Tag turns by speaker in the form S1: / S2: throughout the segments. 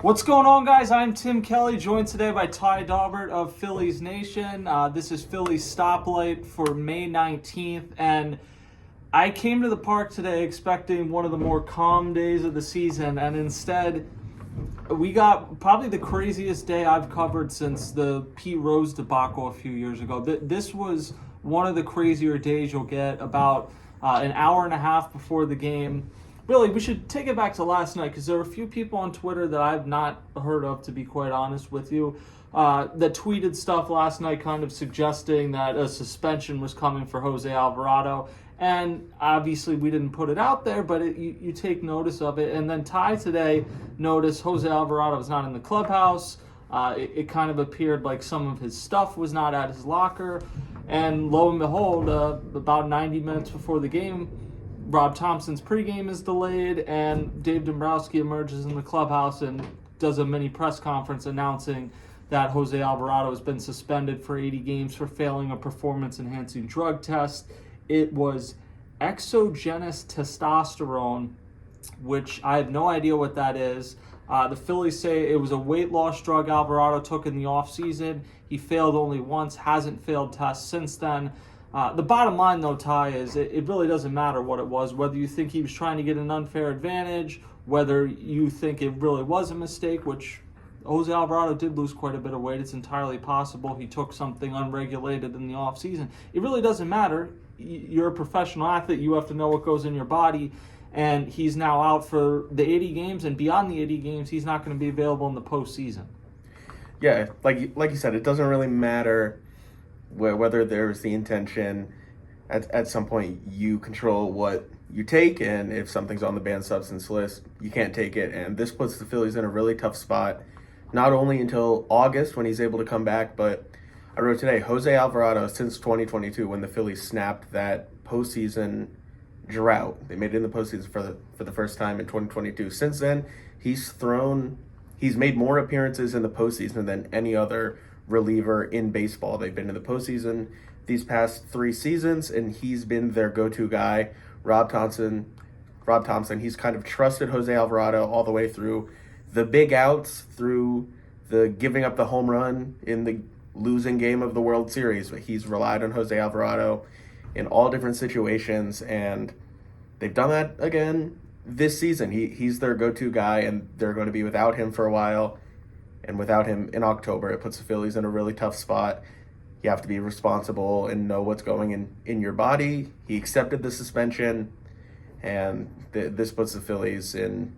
S1: What's going on, guys? I'm Tim Kelly, joined today by Daubert of Phillies Nation. This is Phillies Stoplight for May 19th, and I came to the park today expecting one of the more calm days of the season, and instead we got probably the craziest day I've covered since the Pete Rose debacle a few years ago. This was one of the crazier days you'll get. About an hour and a half before the game. Really, we should take it back to last night because there were a few people on Twitter that I've not heard of, to be quite honest with you, that tweeted stuff last night kind of suggesting that a suspension was coming for José Alvarado. And obviously we didn't put it out there, but you take notice of it. And then Ty today noticed José Alvarado was not in the clubhouse. It kind of appeared like some of his stuff was not at his locker. And lo and behold, about 90 minutes before the game, Rob Thompson's pregame is delayed, and Dave Dombrowski emerges in the clubhouse and does a mini press conference announcing that José Alvarado has been suspended for 80 games for failing a performance-enhancing drug test. It was exogenous testosterone, which I have no idea what that is. The Phillies say it was a weight loss drug Alvarado took in the offseason. He failed only once, hasn't failed tests since then. The bottom line, though, Ty, is it really doesn't matter what it was, whether you think he was trying to get an unfair advantage, whether you think it really was a mistake, which José Alvarado did lose quite a bit of weight. It's entirely possible he took something unregulated in the offseason. It really doesn't matter. You're a professional athlete. You have to know what goes in your body, and he's now out for the 80 games, and beyond the 80 games, he's not going to be available in the postseason.
S2: Yeah, like you said, it doesn't really matter whether there's the intention. At some point you control what you take, and if something's on the banned substance list, you can't take it. And this puts the Phillies in a really tough spot, not only until August when he's able to come back, but I wrote today, José Alvarado, since 2022 when the Phillies snapped that postseason drought, they made it in the postseason for the first time in 2022. Since then, he's made more appearances in the postseason than any other reliever in baseball. They've been in the postseason these past 3 seasons, and he's been their go-to guy. Rob Thompson, he's kind of trusted José Alvarado all the way through the big outs, through the giving up the home run in the losing game of the World Series. But he's relied on José Alvarado in all different situations, and they've done that again this season. He's their go-to guy, and they're going to be without him for a while. And without him in October, it puts the Phillies in a really tough spot. You have to be responsible and know what's going in your body. He accepted the suspension, and this puts the Phillies in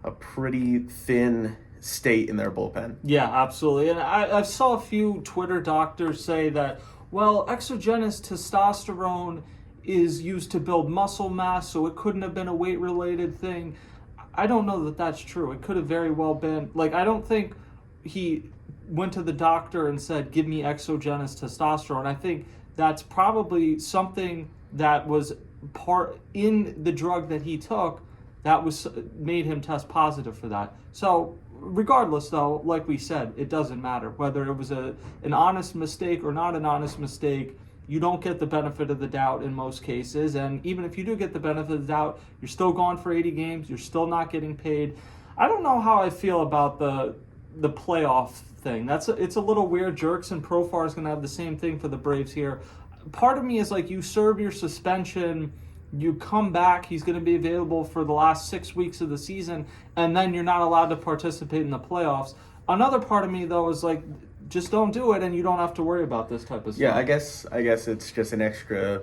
S2: a pretty thin state in their bullpen.
S1: Yeah, absolutely. And I saw a few Twitter doctors say that, well, exogenous testosterone is used to build muscle mass, so it couldn't have been a weight-related thing. I don't know that that's true. It could have very well been. I don't think he went to the doctor and said, give me exogenous testosterone. I think that's probably something that was part in the drug that he took that was made him test positive for that. So regardless, though, like we said, it doesn't matter whether it was an honest mistake or not an honest mistake. You don't get the benefit of the doubt in most cases, and even if you do get the benefit of the doubt, you're still gone for 80 games. You're still not getting paid. I don't know how I feel about the playoff thing. It's a little weird. Jerks and Profar is going to have the same thing for the Braves here. Part of me is like, you serve your suspension, you come back, he's going to be available for the last 6 weeks of the season, and then you're not allowed to participate in the playoffs. Another part of me, though, is like, just don't do it, and you don't have to worry about this type of stuff.
S2: Yeah, I guess it's just an extra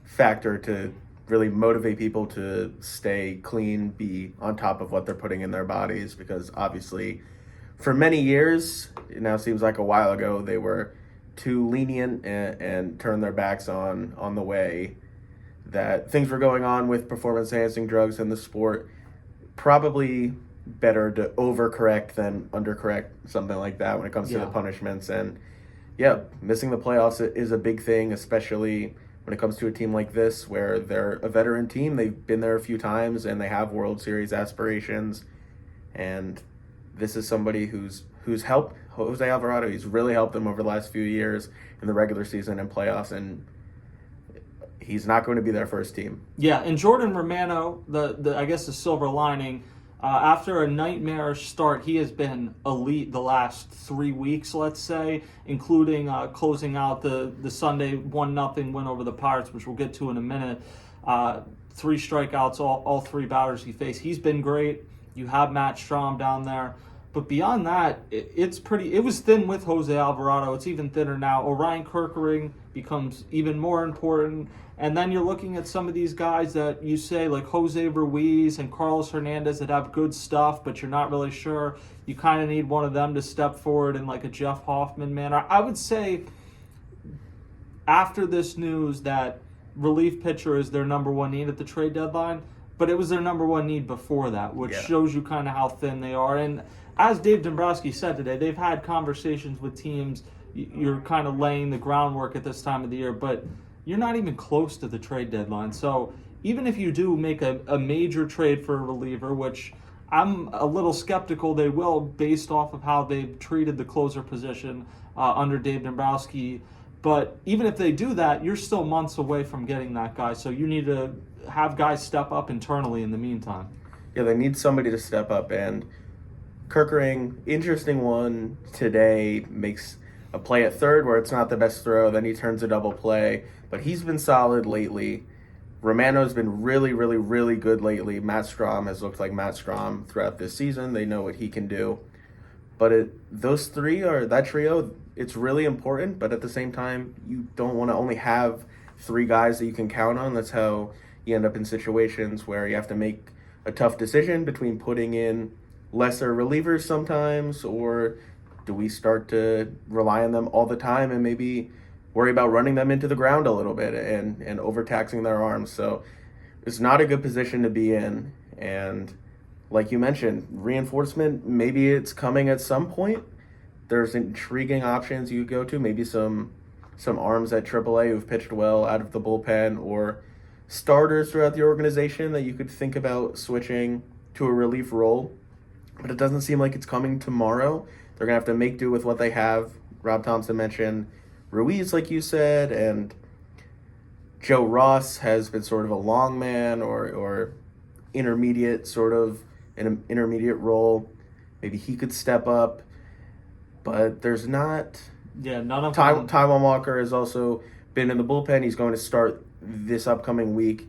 S2: factor to really motivate people to stay clean, be on top of what they're putting in their bodies, because obviously for many years, it now seems like a while ago, they were too lenient and turned their backs on the way that things were going on with performance-enhancing drugs in the sport. Probably better to overcorrect than undercorrect, something like that when it comes to the punishments. And yeah, missing the playoffs is a big thing, especially when it comes to a team like this where they're a veteran team. They've been there a few times and they have World Series aspirations. And this is somebody who's helped José Alvarado. He's really helped them over the last few years in the regular season and playoffs, and he's not going to be their first team.
S1: Yeah, and Jordan Romano, the I guess the silver lining, After a nightmarish start, he has been elite the last 3 weeks, let's say, including closing out the Sunday 1-0 win over the Pirates, which we'll get to in a minute. 3 strikeouts, all 3 batters he faced. He's been great. You have Matt Strahm down there. But beyond that, it was thin with José Alvarado. It's even thinner now. Orion Kerkering becomes even more important. And then you're looking at some of these guys that you say, like Jose Ruiz and Carlos Hernandez, that have good stuff, but you're not really sure. You kind of need one of them to step forward in like a Jeff Hoffman manner. I would say after this news that relief pitcher is their number one need at the trade deadline, but it was their number one need before that, which shows you kind of how thin they are. And as Dave Dombrowski said today, they've had conversations with teams. You're kind of laying the groundwork at this time of the year, but you're not even close to the trade deadline. So even if you do make a major trade for a reliever, which I'm a little skeptical they will based off of how they've treated the closer position under Dave Dombrowski, but even if they do that, you're still months away from getting that guy. So you need to have guys step up internally in the meantime.
S2: Yeah, they need somebody to step up, and Kerkering, interesting one today, makes a play at third where it's not the best throw, then he turns a double play, but he's been solid lately. Romano's been really, really, really good lately. Matt Strahm has looked like Matt Strahm throughout this season. They know what he can do. But those three that trio, it's really important, but at the same time, you don't want to only have 3 guys that you can count on. That's how you end up in situations where you have to make a tough decision between putting in lesser relievers sometimes, or do we start to rely on them all the time and maybe worry about running them into the ground a little bit and overtaxing their arms? So it's not a good position to be in. And like you mentioned, reinforcement, maybe it's coming at some point. There's intriguing options you go to, maybe some arms at AAA who've pitched well out of the bullpen, or starters throughout the organization that you could think about switching to a relief role. But it doesn't seem like it's coming tomorrow. They're going to have to make do with what they have. Rob Thompson mentioned Ruiz, like you said, and Joe Ross has been sort of a long man or intermediate, sort of an intermediate role. Maybe he could step up, but there's not.
S1: Yeah, none of them.
S2: Taiwan Walker has also been in the bullpen. He's going to start this upcoming week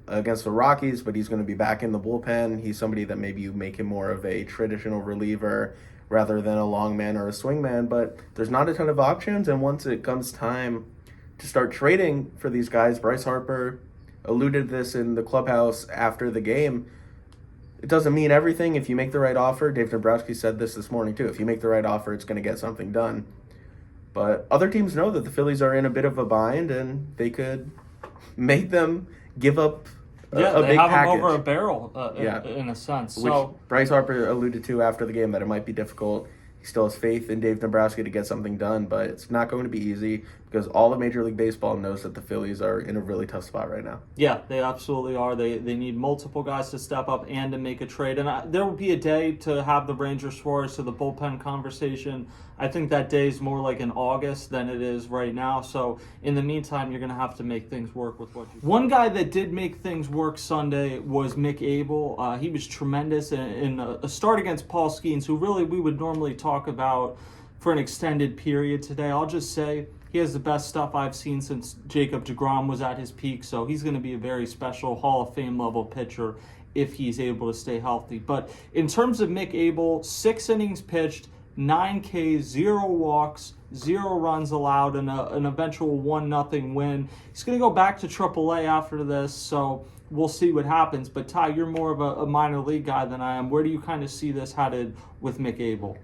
S2: against the Rockies, but he's going to be back in the bullpen. He's somebody that maybe you make him more of a traditional reliever rather than a long man or a swing man, but there's not a ton of options. And once it comes time to start trading for these guys, Bryce Harper alluded to this in the clubhouse after the game. It doesn't mean everything if you make the right offer. Dave Dombrowski said this morning too. If you make the right offer, it's going to get something done. But other teams know that the Phillies are in a bit of a bind, and they could make them give up a big package.
S1: Yeah, they have him over a barrel in a sense.
S2: Which Bryce Harper alluded to after the game, that it might be difficult. He still has faith in Dave Dombrowski to get something done, but it's not going to be easy because all of Major League Baseball knows that the Phillies are in a really tough spot right now.
S1: Yeah, they absolutely are. They need multiple guys to step up and to make a trade. And there will be a day to have the Ranger Suarez to the bullpen conversation. I think that day is more like in August than it is right now. So in the meantime, you're going to have to make things work with what you do. One guy that did make things work Sunday was Mick Abel. He was tremendous in a start against Paul Skenes, who really we would normally talk about for an extended period today. I'll just say he has the best stuff I've seen since Jacob deGrom was at his peak, so he's going to be a very special Hall of Fame level pitcher if he's able to stay healthy. But in terms of Mick Abel, 6 innings pitched, 9 Ks, 0 walks, 0 runs allowed, and an eventual 1-0 win. He's going to go back to AAA after this, so we'll see what happens. But Ty, you're more of a minor league guy than I am. Where do you kind of see this headed with Mick Abel?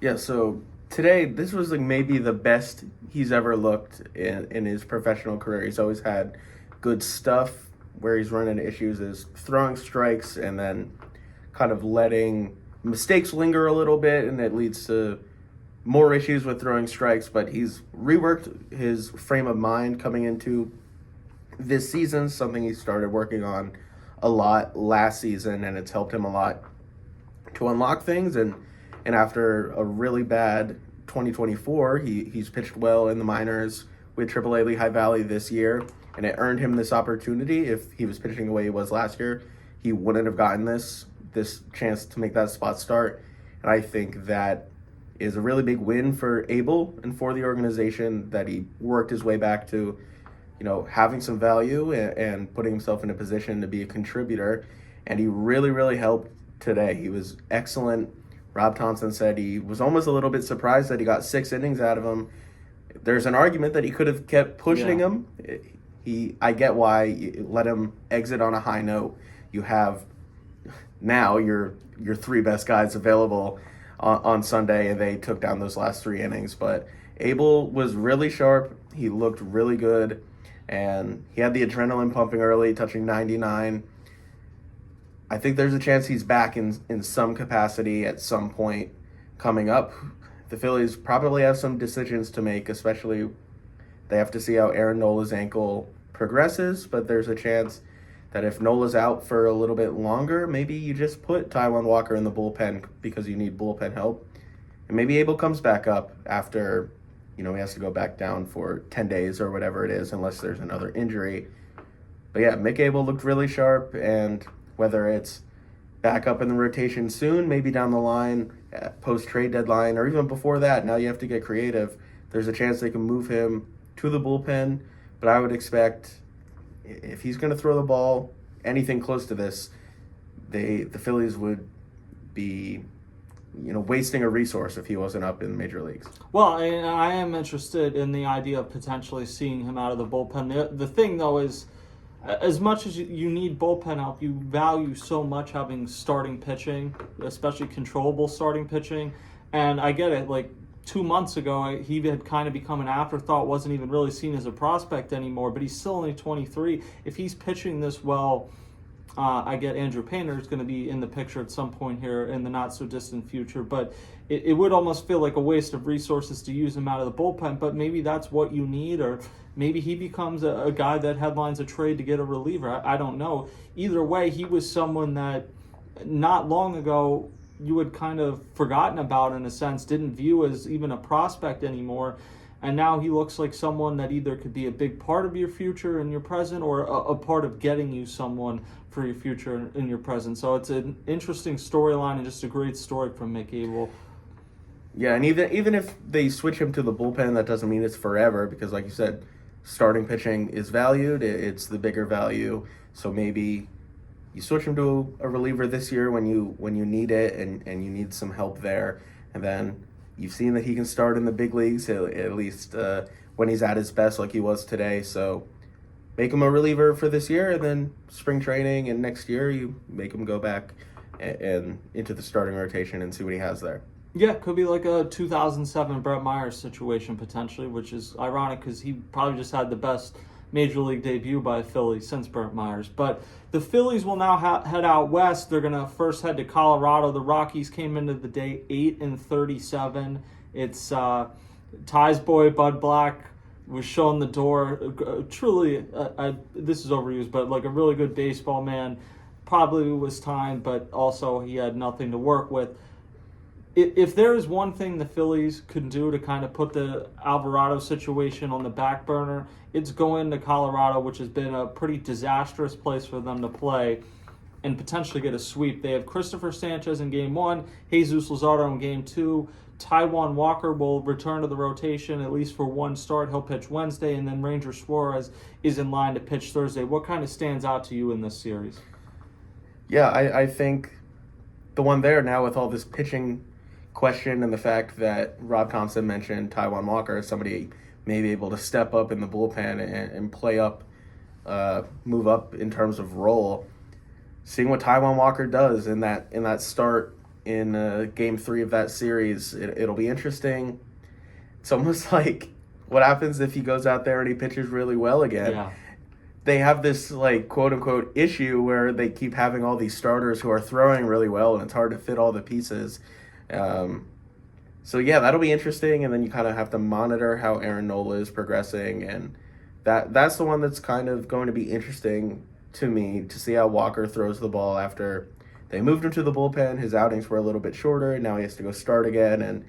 S2: Yeah, so today, this was like maybe the best he's ever looked in his professional career. He's always had good stuff. Where he's run into issues is throwing strikes and then kind of letting mistakes linger a little bit, and it leads to more issues with throwing strikes. But he's reworked his frame of mind coming into this season, something he started working on a lot last season, and it's helped him a lot to unlock things. And after a really bad 2024, he's pitched well in the minors with AAA Lehigh Valley this year, and it earned him this opportunity. If he was pitching the way he was last year, he wouldn't have gotten this this chance to make that spot start. And I think that is a really big win for Abel and for the organization, that he worked his way back to, having some value and putting himself in a position to be a contributor. And he really, really helped today. He was excellent. Rob Thompson said he was almost a little bit surprised that he got 6 innings out of him. There's an argument that he could have kept pushing him. I get why you let him exit on a high note. You have now your 3 best guys available on Sunday, and they took down those last 3 innings. But Abel was really sharp. He looked really good, and he had the adrenaline pumping early, touching 99. I think there's a chance he's back in some capacity at some point coming up. The Phillies probably have some decisions to make, especially they have to see how Aaron Nola's ankle progresses, but there's a chance that if Nola's out for a little bit longer, maybe you just put Taijuan Walker in the bullpen because you need bullpen help. And maybe Abel comes back up after, he has to go back down for 10 days or whatever it is, unless there's another injury. But yeah, Mick Abel looked really sharp, and whether it's back up in the rotation soon, maybe down the line, post-trade deadline, or even before that, now you have to get creative. There's a chance they can move him to the bullpen, but I would expect if he's going to throw the ball anything close to this, the Phillies would be wasting a resource if he wasn't up in the major leagues.
S1: Well, I am interested in the idea of potentially seeing him out of the bullpen. The thing, though, is as much as you need bullpen help, you value so much having starting pitching, especially controllable starting pitching. And I get it, 2 months ago, he had kind of become an afterthought, wasn't even really seen as a prospect anymore, but he's still only 23. If he's pitching this well, I get Andrew Painter is going to be in the picture at some point here in the not-so-distant future, but it would almost feel like a waste of resources to use him out of the bullpen, but maybe that's what you need, or maybe he becomes a guy that headlines a trade to get a reliever. I don't know. Either way, he was someone that not long ago you had kind of forgotten about, in a sense, didn't view as even a prospect anymore. And now he looks like someone that either could be a big part of your future and your present, or a part of getting you someone for your future and your present. So it's an interesting storyline and just a great story from Mick Abel.
S2: Yeah, and even if they switch him to the bullpen, that doesn't mean it's forever, because like you said, starting pitching is valued. It's the bigger value. So maybe you switch him to a reliever this year when you need it and you need some help there. And then you've seen that he can start in the big leagues, at least when he's at his best like he was today. So make him a reliever for this year, and then spring training and next year you make him go back and into the starting rotation and see what he has there.
S1: Yeah, it could be like a 2007 Brett Myers situation potentially, which is ironic because he probably just had the best major league debut by a Philly since Brett Myers. But the Phillies will now head out west. They're going to first head to Colorado. The Rockies came into the day 8-37. It's Ty's boy Bud Black was shown the door. Truly, this is overused, but like a really good baseball man. Probably was timed, but also he had nothing to work with. If there is one thing the Phillies could do to kind of put the Alvarado situation on the back burner, it's going to Colorado, which has been a pretty disastrous place for them to play, and potentially get a sweep. They have Christopher Sanchez in Game 1, Jesus Luzardo in Game 2. Taijuan Walker will return to the rotation, at least for one start. He'll pitch Wednesday, and then Ranger Suarez is in line to pitch Thursday. What kind of stands out to you in this series?
S2: Yeah, I think the one there now with all this pitching question and the fact that Rob Thompson mentioned Taijuan Walker as somebody maybe able to step up in the bullpen and play up, move up in terms of role. Seeing what Taijuan Walker does in that start in Game 3 of that series, it'll be interesting. It's almost like what happens if he goes out there and he pitches really well again.
S1: Yeah.
S2: They have this like quote unquote issue where they keep having all these starters who are throwing really well, and it's hard to fit all the pieces. So yeah, that'll be interesting, and then you kind of have to monitor how Aaron Nola is progressing, and that's the one that's kind of going to be interesting to me, to see how Walker throws the ball after they moved him to the bullpen. His outings were a little bit shorter, and now he has to go start again, and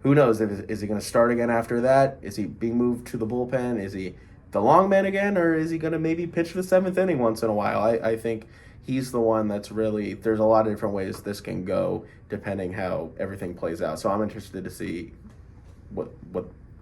S2: who knows, is he going to start again after that? Is he being moved to the bullpen? Is he the long man again, or is he going to maybe pitch the seventh inning once in a while? I think he's the one that's really, there's a lot of different ways this can go depending how everything plays out. So I'm interested to see what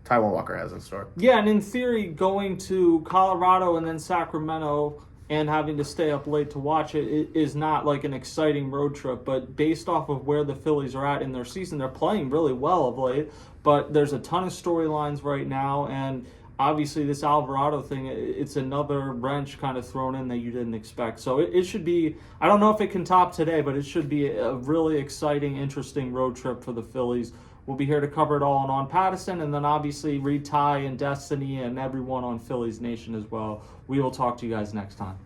S2: Taijuan Walker has in store.
S1: Yeah, and in theory, going to Colorado and then Sacramento and having to stay up late to watch it is not like an exciting road trip. But based off of where the Phillies are at in their season, they're playing really well of late. But there's a ton of storylines right now, and obviously this Alvarado thing, it's another wrench kind of thrown in that you didn't expect. So it should be, I don't know if it can top today, but it should be a really exciting, interesting road trip for the Phillies. We'll be here to cover it all on Patterson, and then obviously read Ty and Destiny and everyone on Phillies Nation as well. We will talk to you guys next time.